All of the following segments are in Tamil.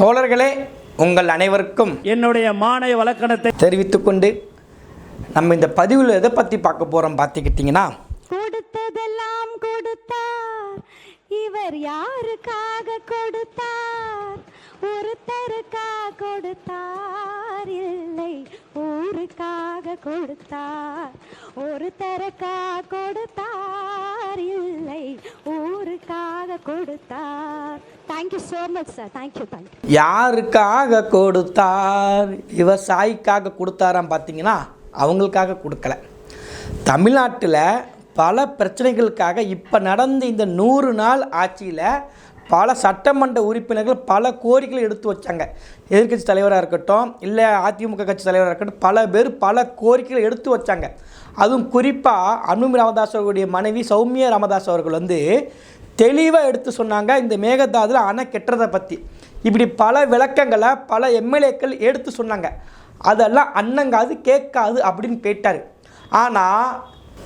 தோழர்களே, உங்கள் அனைவருக்கும் என்னுடைய மானை வழக்கணத்தை தெரிவித்துக்கொண்டு நம்ம இந்த பதிவில் எதை பற்றி பார்க்க போகிறோம் பார்த்துக்கிட்டிங்கன்னா, கொடுத்ததெல்லாம் கொடுத்தார், இவர் யாருக்காக கொடுத்தார்? ஒருத்தருக்காக கொடுத்தார், இல்லை ஊருக்காக கொடுத்தார். ஒருத்தருக்காக கொடுத்தார், இல்லை ஊருக்காக கொடுத்தார். Thank you so much sir. Thank you. யாருக்காக கொடுத்தார்? விவசாயிக்காக கொடுத்தாராம். பார்த்தீங்கன்னா அவங்களுக்காக கொடுக்கல. தமிழ்நாட்டில் பல பிரச்சனைகளுக்காக இப்போ நடந்த இந்த 100 நாள் ஆட்சியில் பல சட்டமன்ற உறுப்பினர்கள் பல கோரிக்கைகள் எடுத்து வச்சாங்க. எதிர்க்கட்சி தலைவராக இருக்கட்டும், இல்லை அதிமுக கட்சி தலைவராக இருக்கட்டும், பல பேர் பல கோரிக்கைகள் எடுத்து வச்சாங்க. அதுவும் குறிப்பாக அன்புமணி ராமதாஸ் அவர்களுடைய மனைவி சௌமியா ராமதாஸ் அவர்கள் தெளிவாக எடுத்து சொன்னாங்க இந்த மேகதாதுல அணை கெட்டுறதை பற்றி. இப்படி பல விளக்கங்களை பல எம்எல்ஏக்கள் எடுத்து சொன்னாங்க. அதெல்லாம் அண்ணங்காது கேட்காது அப்படின்னு கேட்டார். ஆனால்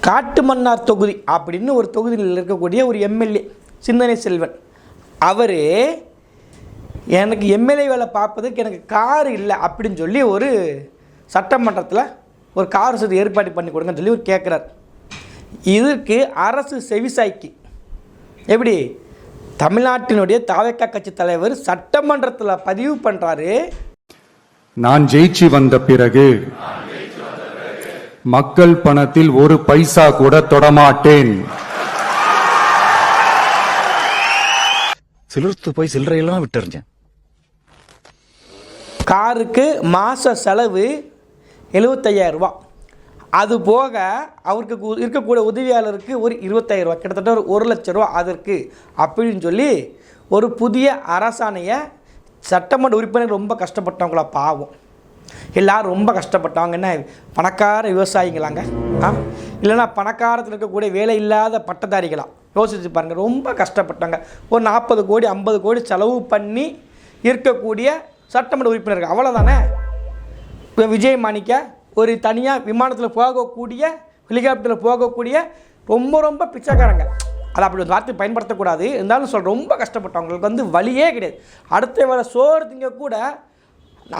காட்டுமன்னார் தொகுதி அப்படின்னு ஒரு தொகுதியில் இருக்கக்கூடிய ஒரு எம்எல்ஏ சிந்தனை செல்வன், அவர் எனக்கு எம்எல்ஏ வேலை பார்ப்பதுக்கு எனக்கு கார் இல்லை அப்படின்னு சொல்லி ஒரு சட்டமன்றத்தில் ஒரு கார் வசதி ஏற்பாடு பண்ணி கொடுங்கன்னு சொல்லி ஒரு கேட்குறார். இதற்கு அரசு செவிசாய்க்கு எப்படி தமிழ்நாட்டினுடைய தாவேக்கா கட்சி தலைவர் சட்டமன்றத்தில் பதிவு பண்ணுறாரு, நான் ஜெயிச்சு வந்த பிறகு மக்கள் பணத்தில் ஒரு பைசா கூட தொடமாட்டேன். சிலிர்த்து போய் சில்லறையெல்லாம் விட்டுருந்தேன். காருக்கு மாத செலவு 75,000 ரூபா. அது போக அவருக்கு இருக்கக்கூடிய உதவியாளருக்கு ஒரு 25,000 ரூபா, கிட்டத்தட்ட ஒரு 1,00,000 ரூபா அதற்கு அப்படின்னு சொல்லி ஒரு புதிய அரசாணையை சட்டமன்ற உறுப்பினர் ரொம்ப கஷ்டப்பட்டவங்களா பாவம். எல்லோரும் ரொம்ப கஷ்டப்பட்டவங்க. என்ன பணக்கார விவசாயிங்களாங்க, இல்லைன்னா பணக்காரத்தில் இருக்கக்கூடிய வேலை இல்லாத பட்டதாரிகளா? யோசிச்சு பாருங்கள். ரொம்ப கஷ்டப்பட்டாங்க. ஒரு 40 கோடி 50 கோடி செலவு பண்ணி இருக்கக்கூடிய சட்டமன்ற உறுப்பினர்கள் அவ்வளோதானே. இப்போ விஜய் மாணிக்க ஒரு தனியாக விமானத்தில் போகக்கூடிய, ஹெலிகாப்டரில் போகக்கூடிய ரொம்ப ரொம்ப பிச்சைக்காரங்க. அதை அப்படி ஒரு வார்த்தை பயன்படுத்தக்கூடாது, இருந்தாலும் சொல்கிறேன். ரொம்ப கஷ்டப்பட்டவங்களுக்கு வழியே கிடையாது. அடுத்த வேலை சோறு திங்க கூட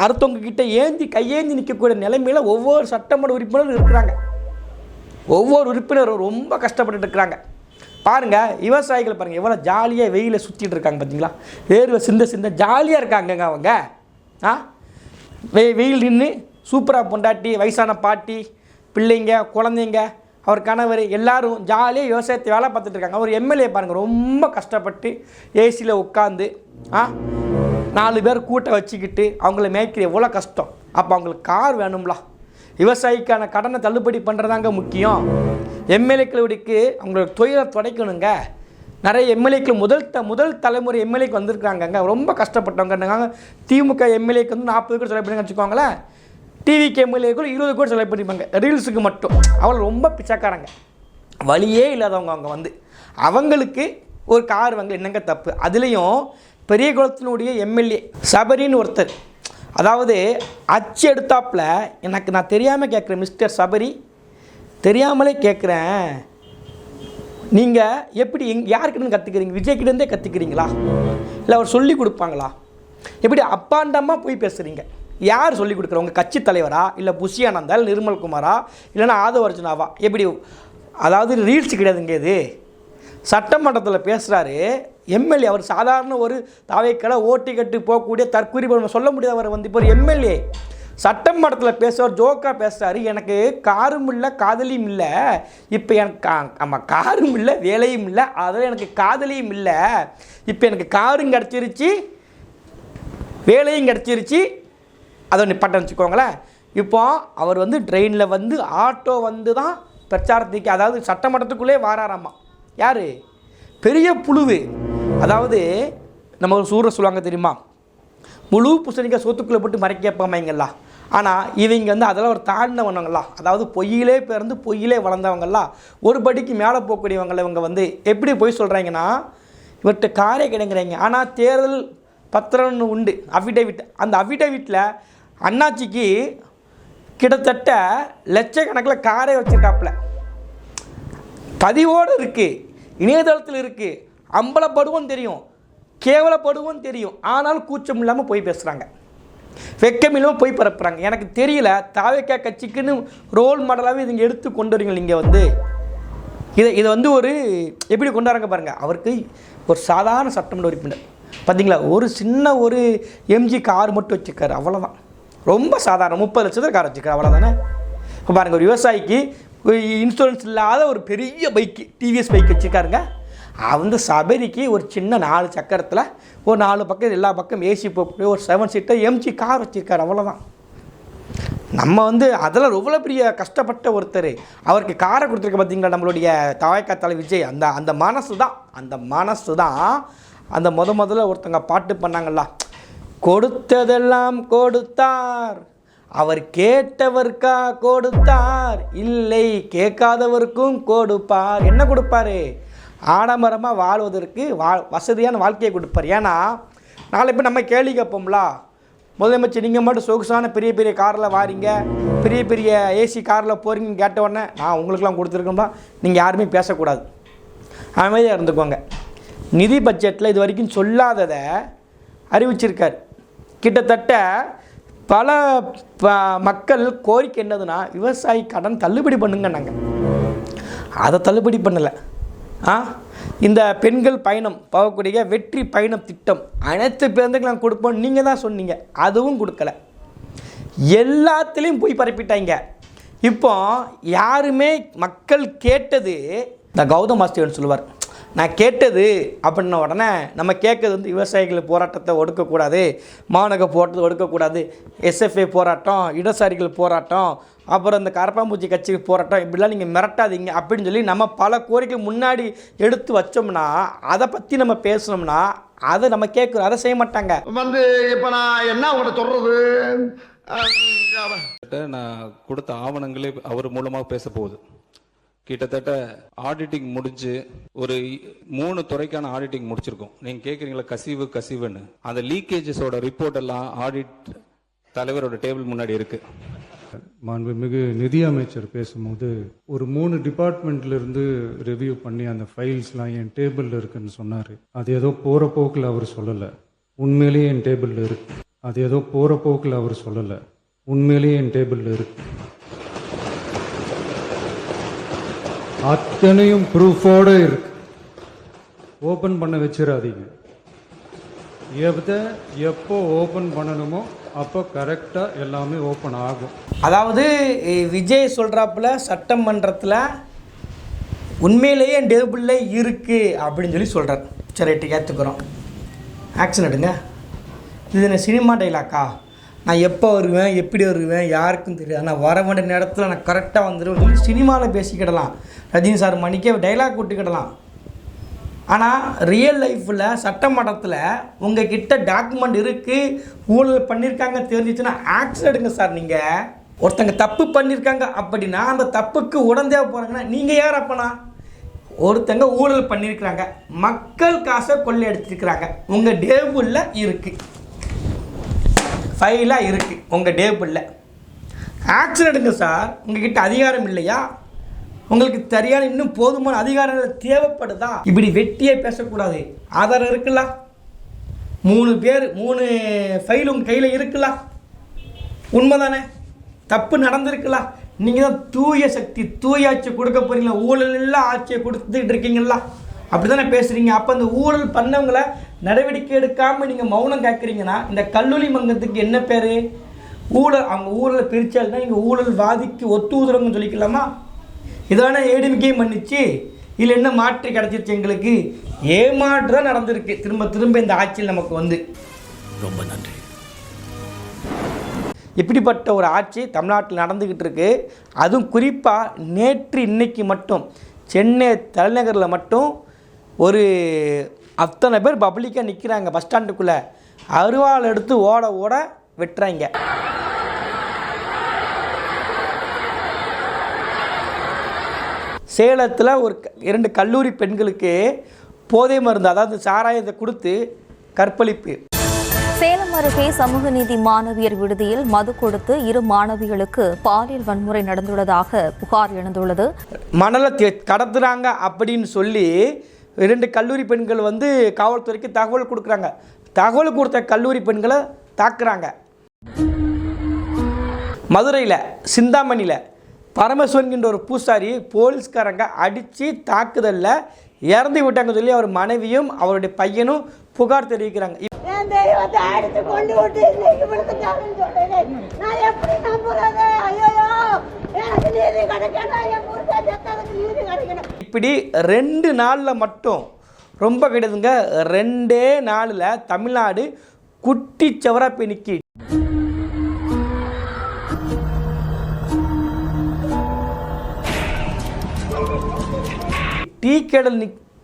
அடுத்தவங்க கிட்ட கையேந்தி நிற்கக்கூடிய நிலைமையில் ஒவ்வொரு சட்டமன்ற உறுப்பினரும் இருக்கிறாங்க. ஒவ்வொரு உறுப்பினரும் ரொம்ப கஷ்டப்பட்டு இருக்கிறாங்க. பாருங்கள், விவசாயிகள் பாருங்கள் எவ்வளோ ஜாலியாக வெயிலில் சுற்றிட்டு இருக்காங்க. பார்த்தீங்களா, வேர்வை சிந்த ஜாலியாக இருக்காங்கங்க அவங்க. வெயில் நின்று சூப்பராக பொண்டாட்டி, வயசான பாட்டி, பிள்ளைங்க, குழந்தைங்க, அவர் கணவர் எல்லோரும் ஜாலியாக விவசாயத்தை வேலை பார்த்துட்டு இருக்காங்க. ஒரு எம்எல்ஏ பாருங்கள் ரொம்ப கஷ்டப்பட்டு ஏசியில் உட்காந்து 4 பேர் கூட்ட வச்சுக்கிட்டு அவங்கள மேய்க்கிற எவ்வளோ கஷ்டம். அப்போ அவங்களுக்கு கார் வேணும்ல. விவசாயிக்கான கடனை தள்ளுபடி பண்ணுறதாங்க முக்கியம். எம்எல்ஏக்களுக்கு அவங்களுக்கு தொழிலை துடைக்கணுங்க. நிறைய எம்எல்ஏக்கள் முதல் தலைமுறை எம்எல்ஏக்கு வந்திருக்காங்கங்க. ரொம்ப கஷ்டப்பட்டவங்க. திமுக எம்எல்ஏக்கு 40 கோடி செலவு பண்ணி வச்சுக்கோங்களேன். டிவிக்கு எம்எல்ஏக்கள் 20 கோடி செலவு பண்ணிப்பாங்க ரீல்ஸுக்கு மட்டும். அவளை ரொம்ப பிச்சைக்காரங்க, வழியே இல்லாதவங்க. அவங்க அவங்களுக்கு ஒரு கார் வாங்க என்னங்க தப்பு? அதுலேயும் பெரிய குளத்தினுடைய எம்எல்ஏ சபரின்னு ஒருத்தர், அதாவது அச்சு எடுத்தாப்பில் நான் தெரியாமல் கேட்குறேன். மிஸ்டர் சபரி, தெரியாமலே கேட்குறேன், நீங்கள் எப்படி யாருக்கிட்டேருந்து கற்றுக்கிறீங்க? விஜய்கிட்டேருந்தே கற்றுக்கிறீங்களா, இல்லை அவர் சொல்லி கொடுப்பாங்களா? எப்படி அப்பாண்டமாக போய் பேசுகிறீங்க? யார் சொல்லிக் கொடுக்குற? உங்கள் கட்சி தலைவரா, இல்லை புஷி ஆனந்தா, இல்லை நிர்மல் குமாரா, இல்லைன்னா ஆதவ அர்ஜுனாவா? எப்படி? அதாவது ரீல்ஸ் கிடையாதுங்க. இது சட்டமன்றத்தில் பேசுகிறாரு எம்எல்ஏ. அவர் சாதாரண ஒரு தாவைக்கலை ஓட்டி கட்டு போகக்கூடிய தற்கூரி சொல்ல முடியாது. அவர் இப்போ ஒரு எம்எல்ஏ சட்டமன்றத்தில் பேசுவார், ஜோக்காக பேசுகிறாரு. எனக்கு காரும் இல்லை காதலியும் இல்லை, இப்போ எனக்கு காரும் இல்லை வேலையும் இல்லை, அதில் எனக்கு காதலியும் இல்லை, இப்போ எனக்கு காரும் கிடச்சிருச்சு வேலையும் கிடச்சிருச்சு, அதை நிப்பாட்ட வச்சுக்கோங்களேன். இப்போ அவர் ட்ரெயினில் ஆட்டோ தான் பிரச்சாரத்துக்கு, அதாவது சட்டமன்றத்துக்குள்ளே வாராராமா. யார்? பெரிய புழுவு. அதாவது நம்ம ஒரு சூரை சொல்லுவாங்க தெரியுமா, முழு பூசணிக்காய் சோத்துக்குள்ளே போட்டு மறைக்க வைப்பாமைங்களா. ஆனால் இவங்க அதெல்லாம் ஒரு தாண்டினவங்களா, அதாவது பொய்யிலே பிறந்து பொய்யிலே வளர்ந்தவங்களா, ஒரு படிக்கு மேலே போகக்கூடியவங்களை. இவங்க எப்படி போய் சொல்கிறாங்கன்னா, இவர்கிட்ட காரே கிடைங்கிறாங்க. ஆனால் தேர்தல் பத்திரம்னு உண்டு, அஃபிடேவிட். அந்த அஃபிடேவிட்டில் அண்ணாச்சிக்கு கிட்டத்தட்ட லட்சக்கணக்கில் காரே வச்சுருக்காப்புல, பதிவோடு இருக்குது, இணையதளத்தில் இருக்குது, அம்பலப்படுவோம் தெரியும். கேவலப்படுவோன்னு தெரியும், ஆனாலும் கூச்சம் இல்லாமல் போய் பேசுகிறாங்க, வெக்கம் இல்லாமல் போய் பரப்புகிறாங்க. எனக்கு தெரியல, தாவேக்கா கட்சிக்குன்னு ரோல் மாடலாகவே இதுங்க எடுத்து கொண்டு வரீங்க. இங்கே வந்து இதை வந்து ஒரு எப்படி கொண்டு வராங்க பாருங்கள். அவருக்கு ஒரு சாதாரண சட்டமன்ற உறுப்பினர் பார்த்தீங்களா, ஒரு சின்ன ஒரு எம்ஜி கார் மட்டும் வச்சுருக்காரு, அவ்வளோதான். ரொம்ப சாதாரண 30 லட்சத்தில் கார் வச்சுருக்காரு, அவ்வளோதானே. இப்போ பாருங்கள், ஒரு விவசாயிக்கு இன்சூரன்ஸ் இல்லாத ஒரு பெரிய பைக்கு டிவிஎஸ் பைக் வச்சுருக்காருங்க. அந்த சபரிக்கு ஒரு சின்ன 4 சக்கரத்தில் ஒரு 4 பக்கம் எல்லா பக்கம் ஏசி போகக்கூடிய ஒரு 7 சீட்டர் எம்ஜி கார் வச்சுருக்காரு, அவ்வளோதான். நம்ம வந்து அதெல்லாம் எவ்வளோ பெரிய கஷ்டப்பட்ட ஒருத்தர், அவருக்கு காரை கொடுத்துருக்க பார்த்தீங்களா நம்மளுடைய தாவேக்கா தலை விஜய். அந்த மனசு தான் அந்த முதல்ல ஒருத்தங்க பாட்டு பண்ணாங்கல்ல, கொடுத்ததெல்லாம் கொடுத்தார், அவர் கேட்டவர்க்கா கொடுத்தார், இல்லை கேட்காதவருக்கும் கொடுப்பார். என்ன கொடுப்பார்? ஆடம்பரமாக வாழ்வதற்கு வசதியான வாழ்க்கையை கொடுப்பார். ஏன்னா நாளை இப்போ நம்ம கேள்வி கேட்போம்ல, முதலமைச்சர் நீங்கள் மட்டும் சொகுசான பெரிய பெரிய காரில் வாரீங்க, பெரிய பெரிய ஏசி காரில் போகிறீங்கன்னு கேட்ட உடனே நான் உங்களுக்கெல்லாம் கொடுத்துருக்கோம்னா நீங்கள் யாருமே பேசக்கூடாது, அமைதியாக இருந்துக்கோங்க. நிதி பட்ஜெட்டில் இது வரைக்கும் சொல்லாததை அறிவிச்சிருக்கார். கிட்டத்தட்ட பல மக்கள் கோரிக்கை என்னதுன்னா, விவசாயி கடன் தள்ளுபடி பண்ணுங்க. நாங்கள் அதை தள்ளுபடி பண்ணலை. இந்த பெண்கள் பயணம் போகக்கூடிய வெற்றி பயணம் திட்டம் அனைத்து பேருந்துக்கு நாங்கள் கொடுப்போம் நீங்கள் தான் சொன்னீங்க, அதுவும் கொடுக்கல. எல்லாத்துலேயும் போய் பரப்பிட்டாங்க. இப்போ யாருமே மக்கள் கேட்டது, இந்த கௌதம் மாஸ்டர்னு சொல்லுவார், நான் கேட்டது அப்படின்ன உடனே நம்ம கேட்குறது வந்து விவசாயிகள் போராட்டத்தை ஒடுக்கக்கூடாது, மாநக போராட்டத்தை ஒடுக்கக்கூடாது, எஸ்எஃப்ஐ போராட்டம், இடதுசாரிகள் போராட்டம், அப்புறம் இந்த கரப்பாம்பூச்சி கட்சி போராட்டம், இப்படிலாம் நீங்கள் மிரட்டாதீங்க அப்படின்னு சொல்லி நம்ம பல கோரிக்கை முன்னாடி எடுத்து வச்சோம்னா, அதை பற்றி நம்ம பேசணும்னா அதை நம்ம கேட்குறோம், அதை செய்ய மாட்டாங்க. வந்து இப்போ நான் என்ன உங்கள்கிட்ட சொல்கிறது, நான் கொடுத்த ஆவணங்களே அவர் மூலமாக பேச போகுது. கிட்டத்தட்ட ஆடிட்டிங் முடிஞ்சு ஒரு 3 துறைக்கான ஆடிட்டிங் முடிச்சிருக்கோம். நீங்கள் கேட்குறீங்களா கசிவுன்னு, அந்த லீக்கேஜஸோட ரிப்போர்ட் எல்லாம் ஆடிட் தலைவரோட டேபிள் முன்னாடி இருக்கு. மாண்புமிகு நிதி அமைச்சர் பேசும்போது ஒரு 3 டிபார்ட்மெண்ட்ல இருந்து ரிவ்யூ பண்ணி அந்த ஃபைல்ஸ்லாம் என் டேபிளில் இருக்குன்னு சொன்னார். அது ஏதோ போகிற போக்கில் அவர் சொல்லலை, உண்மையிலேயே என் டேபிளில் இருக்கு. அது ஏதோ போகிற போக்கில் அவர் சொல்லலை, உண்மையிலேயே என் டேபிளில் இருக்கு. அத்தனையும் ப்ரூஃபோட இருக்கு. ஓப்பன் பண்ண வச்சிடாதீங்க. எப்போ ஓப்பன் பண்ணணுமோ அப்போ கரெக்டாக எல்லாமே ஓப்பன் ஆகும். அதாவது விஜய் சொல்கிறாப்புல சட்டமன்றத்தில் உண்மையிலேயே என் டேபிளில் இருக்குது அப்படின்னு சொல்லி சொல்கிறார். சரி, ரைட்டு, ஏற்றுக்கிறோம், ஆக்ஷன் எடுங்க. இது என்ன சினிமா டைலாக்கா? நான் எப்போ வருவேன், எப்படி வருவேன், யாருக்கும் தெரியாது, ஆனால் வர வேண்டிய நேரத்தில் நான் கரெக்டாக வந்துடுவேன் சொல்லி சினிமாவில் பேசிக்கிடலாம், ரஜினி சார் மணிக்கே டைலாக் விட்டுக்கிடலாம். ஆனால் ரியல் லைஃப்பில் சட்டமன்றத்தில் உங்கள் கிட்ட டாக்குமெண்ட் இருக்குது, ஊழல் பண்ணியிருக்காங்க தெரிஞ்சிச்சுன்னா ஆக்ஷன் எடுங்க சார். நீங்கள் ஒருத்தங்க தப்பு பண்ணியிருக்காங்க அப்படின்னா அந்த தப்புக்கு உடந்தையாக போகிறாங்கன்னா நீங்கள் யார் அப்பனா? ஒருத்தங்க ஊழல் பண்ணியிருக்கிறாங்க, மக்கள் காசை கொள்ளையடிச்சிருக்கிறாங்க, உங்கள் டேபிளில் இருக்குது, ஃபைலாக இருக்குது உங்கள் டேபிளில், ஆக்ஷன் எடுங்க சார். உங்ககிட்ட அதிகாரம் இல்லையா? உங்களுக்கு சரியான இன்னும் போதுமான அதிகாரங்கள் தேவைப்படுதா? இப்படி வெட்டியே பேசக்கூடாது. ஆதாரம் இருக்குல்ல, 3 பேர் 3 ஃபைல் உங்கள் கையில் இருக்குல்ல, உண்மைதானே? தப்பு நடந்திருக்குல்ல, நீங்கள் தான் தூய சக்தி தூய ஆட்சி கொடுக்க போகிறீங்களா? ஊழல் எல்லாம் ஆட்சியை கொடுத்துட்டு இருக்கீங்களா? அப்படி தானே பேசுகிறீங்க. அப்போ அந்த ஊழல் பண்ணவங்களை நடவடிக்கை எடுக்காமல் நீங்கள் மௌனம் கேட்குறீங்கன்னா இந்த கல்லூரி மங்கத்துக்கு என்ன பேர்? ஊழல். அவங்க ஊழலை பிரித்தால்தான் நீங்கள் ஊழல் வாதிக்கு ஒத்து ஊதுறவங்கன்னு சொல்லிக்கலாமா? இதான ஏடிமிக்கையும் பண்ணிச்சு, இல்லை என்ன மாற்று கிடச்சிருச்சு? எங்களுக்கு ஏமாற்று தான் நடந்திருக்கு திரும்ப திரும்ப இந்த ஆட்சியில் நமக்கு வந்து. ரொம்ப நன்றி. இப்படிப்பட்ட ஒரு ஆட்சி தமிழ்நாட்டில் நடந்துக்கிட்டு இருக்கு. அதுவும் குறிப்பாக நேற்று இன்னைக்கு மட்டும் சென்னை தலைநகரில் மட்டும் ஒரு அத்தனை பேர் பப்ளிக்காக நிற்கிறாங்க பஸ் ஸ்டாண்டுக்குள்ளே, அருவாள் எடுத்து ஓட ஓட வெட்டுறாங்க. சேலத்தில் ஒரு 2 கல்லூரி பெண்களுக்கு போதை மருந்து, அதாவது சாராயத்தை கொடுத்து கற்பழிப்பு. சேலம் அருகே சமூக நீதி மாணவியர் விடுதியில் மது கொடுத்து 2 மாணவிகளுக்கு பாலியல் வன்முறை நடந்துள்ளதாக புகார் எழுந்துள்ளது. மணலை கடத்துறாங்க அப்படின்னு சொல்லி 2 கல்லூரி பெண்கள் வந்து காவல்துறைக்கு தகவல் கொடுக்குறாங்க. தகவல் கொடுத்த கல்லூரி பெண்களை தாக்குறாங்க. மதுரையில் சிந்தாமணியில் பரமேஸ்வரன்கின்ற ஒரு பூசாரி போலீஸ்காரங்க அடித்து தாக்குதலில் இறந்து விட்டாங்க சொல்லி அவர் மனைவியும் அவருடைய பையனும் புகார் தெரிவிக்கிறாங்க. இப்படி 2 நாளில் மட்டும் ரொம்ப கிடையாதுங்க, 2 நாளில் தமிழ்நாடு குட்டிச்சவரா பெணிக்கி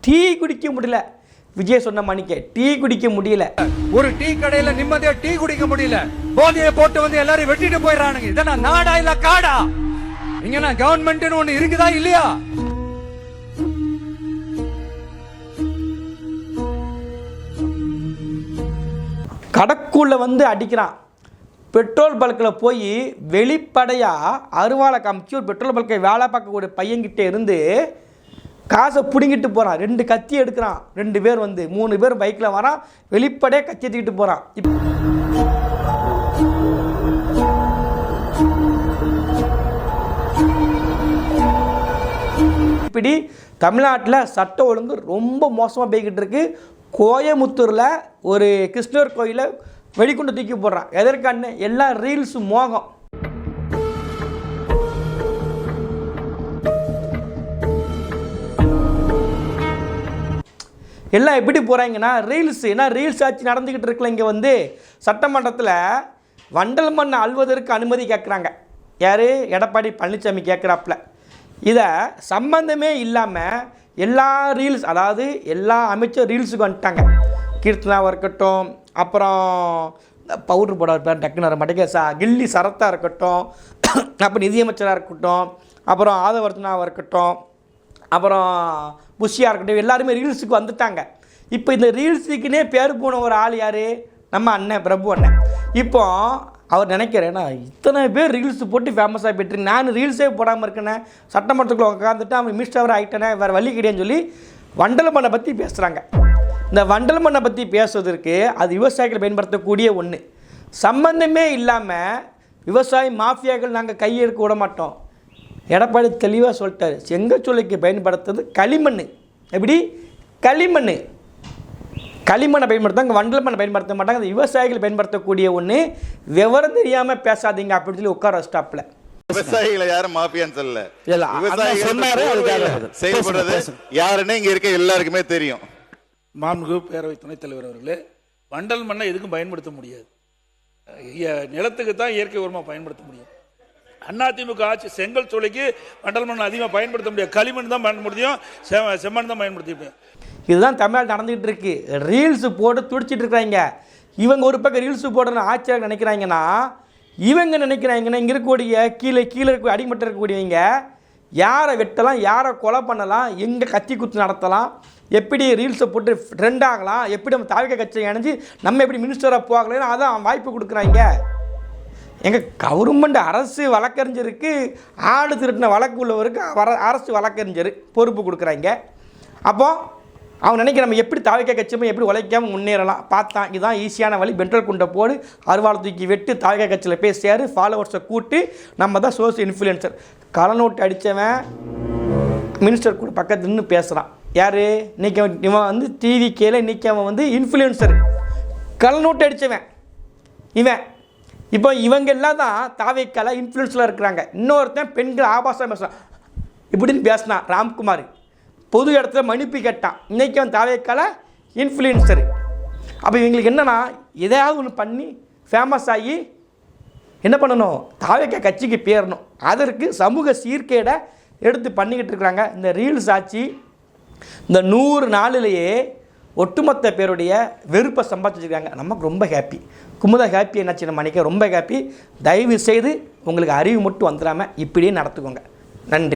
டீ குடிக்க முடியல. விஜய் சொன்ன மணிக்கு டீ குடிக்க முடியல. ஒரு டீ கடையில நிம்மதியா டீ குடிக்க முடியல. போதையை போட்டு வந்து எல்லாரும் வெட்டிட்டு போயிடறானுங்க. இதெல்லாம் நாடா இல்ல காடா? இங்க கவர்மெண்ட்னு ஒண்ணு இருக்குதா இல்லையா? கடக்குள்ள வந்து அடிக்கிறான். பெட்ரோல் பல்கில் போய் வெளிப்படையாக அருவாளை காமிச்சு ஒரு பெட்ரோல் பல்கை வேலை பார்க்கக்கூடிய பையன்கிட்ட இருந்து காசை பிடுங்கிட்டு போகிறான். 2 கத்தி எடுக்கிறான். 2 பேர் வந்து 3 பேர் பைக்கில் வரான். வெளிப்படையாக கத்தி எடுத்துக்கிட்டு போகிறான். இப்படி தமிழ்நாட்டில் சட்ட ஒழுங்கு ரொம்ப மோசமாக போய்கிட்டு இருக்கு. கோயமுத்தூரில் ஒரு கிருஷ்ணர் கோயிலை வெடிகுண்டு தூக்கி போடுறான். எதற்கான எல்லாம் ரீல்ஸ் மோகம். எல்லாம் எப்படி போகிறாங்கன்னா ரீல்ஸ். ஏன்னா ரீல்ஸ் ஆட்சி நடந்துக்கிட்டு இருக்குல்ல. இங்கே வந்து சட்டமன்றத்தில் வண்டல் மண் அள்வதற்கு அனுமதி கேட்குறாங்க. யார்? எடப்பாடி பழனிசாமி கேட்குறாப்புல. இதை சம்பந்தமே இல்லாமல் எல்லா ரீல்ஸ், அதாவது எல்லா அமைச்சர் ரீல்ஸுக்கு வந்துட்டாங்க. கீர்த்தனாவாக இருக்கட்டும், அப்புறம் பவுட்ரு போட பேர் டக்குன்னு வர மாட்டேங்க, கில்லி சரத்தாக இருக்கட்டும், அப்புறம் நிதியமைச்சராக இருக்கட்டும், அப்புறம் ஆதவர்த்தனாவாக இருக்கட்டும், அப்புறம் புஷியாக இருக்கட்டும், எல்லாருமே ரீல்ஸுக்கு வந்துட்டாங்க. இப்போ இந்த ரீல்ஸுக்குன்னே பேர் போன ஒரு ஆள் யார்? நம்ம அண்ணன் பிரபு அண்ணன். இப்போ அவர் நினைக்கிறேன்னா இத்தனை பேர் ரீல்ஸ் போட்டு ஃபேமஸாக போய்ட்டு நான் ரீல்ஸே போடாமல் இருக்கேனே, சட்டமன்றத்துக்குள்ள உட்காந்துட்டு அவன் மினிஸ்டர் ஆகிட்டேனே, வேறு வழி கிடையாதுன்னு சொல்லி வண்டல் மண்ணை பற்றி பேசுகிறாங்க. இந்த வண்டல் மண்ணை பற்றி பேசுவதற்கு அது விவசாயிகள் பயன்படுத்தக்கூடிய ஒன்று. சம்பந்தமே இல்லாமல் விவசாய மாஃபியாக்கள் நாங்கள் கையெடுக்க விட மாட்டோம். எடப்பாடி தெளிவாக சொல்லிட்டார். செங்கச்சூளைக்கு பயன்படுத்துறது களிமண். எப்படி? களிமண். களிமண்ணை பயன்படுத்தாங்க, வண்டல் மண்ணை பயன்படுத்த மாட்டாங்க. அந்த விவசாயிகள் பயன்படுத்தக்கூடிய ஒன்று. விவரம் தெரியாமல் பேசாதீங்க அப்படின்னு சொல்லி உட்கார ஸ்டாப்பில். விவசாயிகளை யாரும் மாஃபியான்னு சொல்லல, விவசாயிகள் செயல்படுறது யாருன்னு இங்க இருக்க எல்லாருக்குமே தெரியும். மாண்புமிகு பேரவை துணைத் தலைவர் அவர்களே, வண்டல் மண்ணை எதுக்கும் பயன்படுத்த முடியாது. நிலத்துக்கு தான் இயற்கை உரமா பயன்படுத்த முடியும். அதிமுக ஆட்சி செங்கல் சூளைக்கு வண்டல் மண் அதிகமாக பயன்படுத்த முடியாது. களிமண் தான் பயன்படுத்த முடியும், செம்மண் தான் பயன்படுத்த முடியும். இதுதான் தமிழ்நாடு நடந்துகிட்டு இருக்கு. ரீல்ஸ் போட்டு துடிச்சிட்டு இருக்கிறாங்க. இவங்க ஒரு பக்கம் ரீல்ஸ் போடுற ஆட்சியாக நினைக்கிறாங்கன்னா, இவங்க நினைக்கிறாங்கன்னா இங்கே இருக்கக்கூடிய கீழே இருக்க அடிமட்டம் இருக்கக்கூடியவங்க யாரை வெட்டலாம், யாரை கொலை பண்ணலாம், எங்கே கத்தி குத்து நடத்தலாம், எப்படி ரீல்ஸை போட்டு ட்ரெண்ட் ஆகலாம், எப்படி நம்ம தாவிக கட்சியை இணைஞ்சு நம்ம எப்படி மினிஸ்டராக போகலாம், அதான் வாய்ப்பு கொடுக்குறாங்க. எங்கள் கவர்மெண்ட் அரசு வழக்கறிஞருக்கு ஆடு திருட்டின வழக்கு உள்ளவருக்கு அரசு வழக்கறிஞர் பொறுப்பு கொடுக்குறாங்க. அப்போ அவன் நினைக்கிற நம்ம எப்படி தாவிக்க கட்சியுமே எப்படி உழைக்காமல் முன்னேறலாம் பார்த்தான். இதுதான் ஈஸியான வழி. பெட்ரோல் குண்டை போடு, அருவாள் தூக்கி வெட்டு, தாவிக்க கட்சியில் போய் சேரு, ஃபாலோவர்ஸை கூட்டு, நம்ம தான் சோசியல் இன்ஃப்ளூயன்சர். கலநோட்டு அடித்தவன் மினிஸ்டர் கூட பக்கத்து நின்று பேசுகிறான். யார்? இன்றைக்கி இவன் வந்து டிவிக்கேல இன்றைக்கி அவன் வந்து இன்ஃப்ளூயன்சர், கலநோட்டு அடித்தவன் இவன். இப்போ இவங்க எல்லாம் தான் தாவிக்கால இன்ஃப்ளூயன்ஸில் இருக்கிறாங்க. இன்னொருத்தன் பெண்கள் ஆபாசம் பேசுகிறான் இப்படின்னு பேசினான் ராம்குமார். பொது இடத்துல மன்னிப்பு கேட்டான். இன்றைக்கி அவன் தாவிக்கால இன்ஃப்ளூயன்சரு. அப்போ இவங்களுக்கு என்னென்னா எதையாவது ஒன்று பண்ணி ஃபேமஸ் ஆகி என்ன பண்ணணும்? தாவிக்க கட்சிக்கு பேரணும். அதற்கு சமூக சீர்கேடை எடுத்து பண்ணிக்கிட்டு இருக்கிறாங்க. இந்த ரீல்ஸ் ஆட்சி இந்த 100 நாளிலேயே ஒட்டுமொத்த பேருடைய வெறுப்பை சம்பாதிச்சிருக்காங்க. நமக்கு ரொம்ப ஹாப்பி. குமுதா ஹாப்பி என்னாச்சு நம்ம நினைக்க ரொம்ப ஹாப்பி. தயவு செய்து உங்களுக்கு அறிவு மட்டும் வந்துடாமல் இப்படியே நடத்துக்கோங்க. நன்றி.